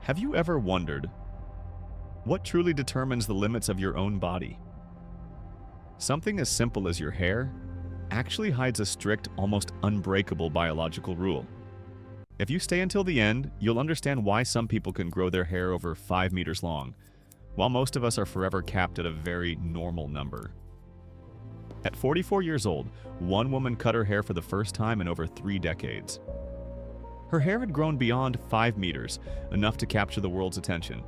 Have you ever wondered what truly determines the limits of your own body? Something as simple as your hair actually hides a strict, almost unbreakable biological rule. If you stay until the end, you'll understand why some people can grow their hair over 5 meters long, while most of us are forever capped at a very normal number. At 44 years old, one woman cut her hair for the first time in over 3 decades. Her hair had grown beyond 5 meters, enough to capture the world's attention.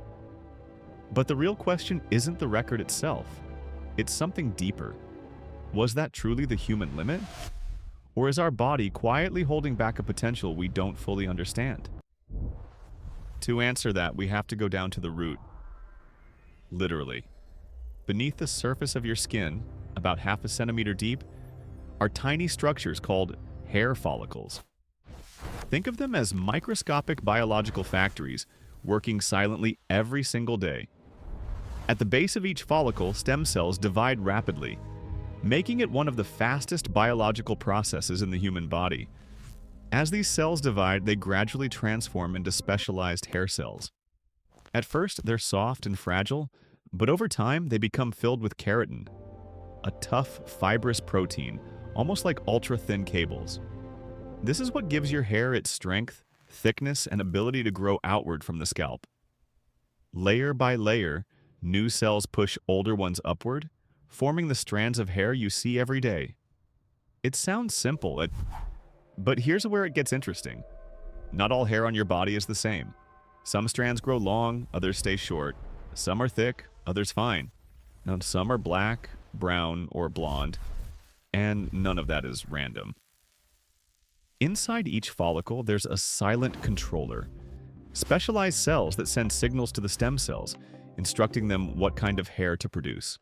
But the real question isn't the record itself. It's something deeper. Was that truly the human limit? Or is our body quietly holding back a potential we don't fully understand? To answer that, we have to go down to the root. Literally. Beneath the surface of your skin, about half a centimeter deep, are tiny structures called hair follicles. Think of them as microscopic biological factories working silently every single day. At the base of each follicle, stem cells divide rapidly, making it one of the fastest biological processes in the human body. As these cells divide, they gradually transform into specialized hair cells. At first, they're soft and fragile, but over time, they become filled with keratin, a tough, fibrous protein, almost like ultra-thin cables. This is what gives your hair its strength, thickness, and ability to grow outward from the scalp. Layer by layer, new cells push older ones upward, forming the strands of hair you see every day. It sounds simple, but here's where it gets interesting. Not all hair on your body is the same. Some strands grow long, others stay short. Some are thick, others fine. Now, some are black, brown, or blonde, and none of that is random. Inside each follicle, there's a silent controller, specialized cells that send signals to the stem cells, instructing them what kind of hair to produce.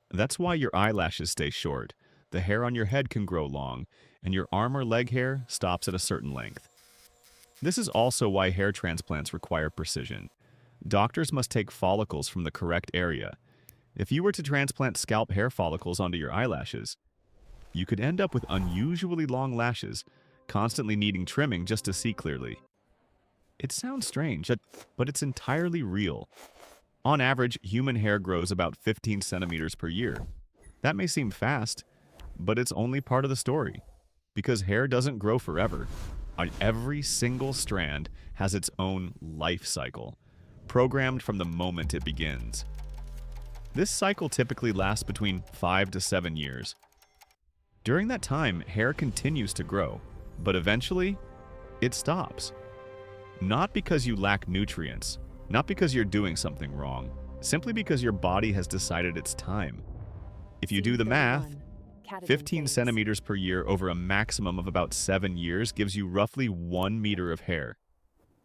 That's why your eyelashes stay short, the hair on your head can grow long, and your arm or leg hair stops at a certain length. This is also why hair transplants require precision. Doctors must take follicles from the correct area. If you were to transplant scalp hair follicles onto your eyelashes, you could end up with unusually long lashes, constantly needing trimming just to see clearly. It sounds strange, but it's entirely real. On average, human hair grows about 15 centimeters per year. That may seem fast, but it's only part of the story, because hair doesn't grow forever. Every single strand has its own life cycle, programmed from the moment it begins. This cycle typically lasts between 5 to 7 years. During that time, hair continues to grow, but eventually, it stops. Not because you lack nutrients, not because you're doing something wrong, simply because your body has decided it's time. If you do the math, 15 centimeters per year over a maximum of about 7 years gives you roughly 1 meter of hair.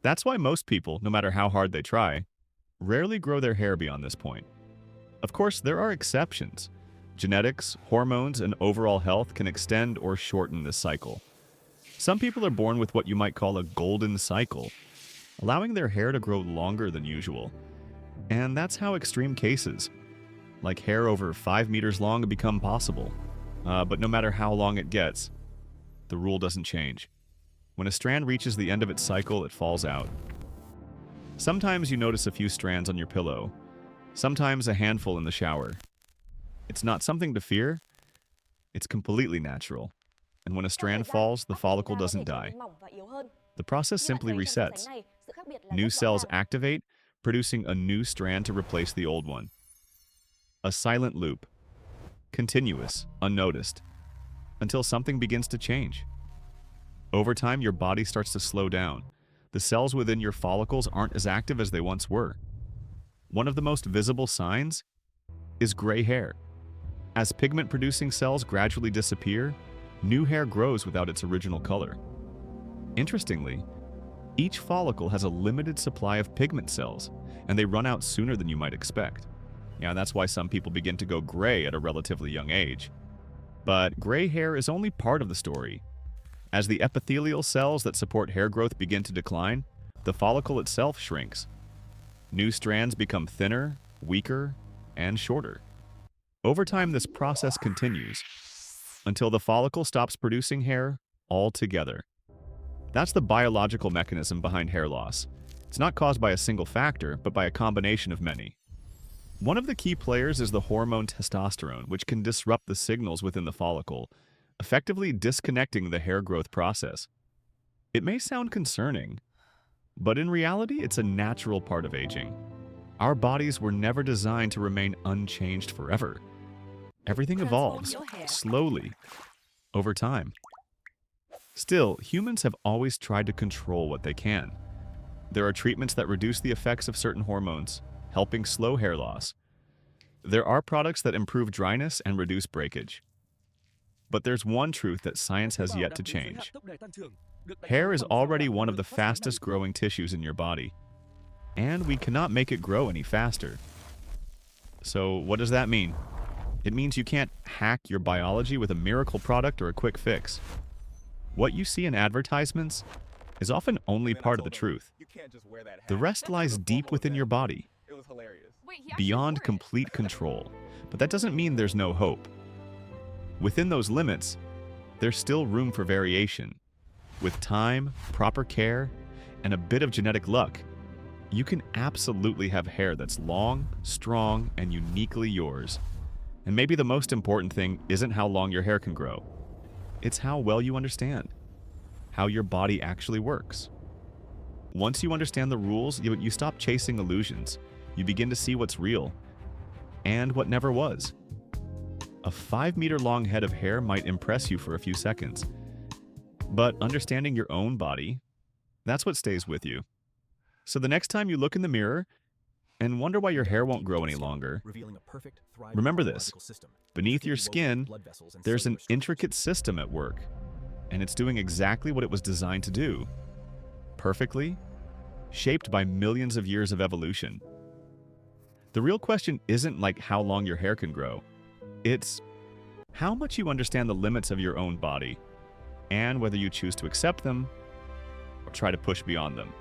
That's why most people, no matter how hard they try, rarely grow their hair beyond this point. Of course, there are exceptions. Genetics, hormones, and overall health can extend or shorten this cycle. Some people are born with what you might call a golden cycle, allowing their hair to grow longer than usual. And that's how extreme cases, like hair over 5 meters long, become possible. But no matter how long it gets, the rule doesn't change. When a strand reaches the end of its cycle, it falls out. Sometimes you notice a few strands on your pillow, sometimes a handful in the shower. It's not something to fear, it's completely natural. And when a strand falls, the follicle doesn't die. The process simply resets. New cells activate, producing a new strand to replace the old one. A silent loop. Continuous, unnoticed, until something begins to change. Over time, your body starts to slow down. The cells within your follicles aren't as active as they once were. One of the most visible signs is gray hair. As pigment-producing cells gradually disappear, new hair grows without its original color. Interestingly, each follicle has a limited supply of pigment cells, and they run out sooner than you might expect. Yeah, that's why some people begin to go gray at a relatively young age. But gray hair is only part of the story. As the epithelial cells that support hair growth begin to decline, the follicle itself shrinks. New strands become thinner, weaker, and shorter. Over time, this process continues until the follicle stops producing hair altogether. That's the biological mechanism behind hair loss. It's not caused by a single factor, but by a combination of many. One of the key players is the hormone testosterone, which can disrupt the signals within the follicle, effectively disconnecting the hair growth process. It may sound concerning, but in reality, it's a natural part of aging. Our bodies were never designed to remain unchanged forever. Everything evolves, slowly, over time. Still, humans have always tried to control what they can. There are treatments that reduce the effects of certain hormones, helping slow hair loss. There are products that improve dryness and reduce breakage. But there's one truth that science has yet to change. Hair is already one of the fastest growing tissues in your body, and we cannot make it grow any faster. So what does that mean? It means you can't hack your biology with a miracle product or a quick fix. What you see in advertisements is often only part of the truth. The rest lies deep within your body, beyond complete control. But that doesn't mean there's no hope. Within those limits, there's still room for variation. With time, proper care, and a bit of genetic luck, you can absolutely have hair that's long, strong, and uniquely yours. And maybe the most important thing isn't how long your hair can grow. It's how well you understand how your body actually works. Once you understand the rules, you stop chasing illusions. You begin to see what's real and what never was. A 5-meter-long head of hair might impress you for a few seconds, but understanding your own body, that's what stays with you. So the next time you look in the mirror and wonder why your hair won't grow any longer, remember this: beneath your skin, there's an intricate system at work, and it's doing exactly what it was designed to do, perfectly, shaped by millions of years of evolution. The real question isn't like how long your hair can grow. It's how much you understand the limits of your own body, and whether you choose to accept them or try to push beyond them.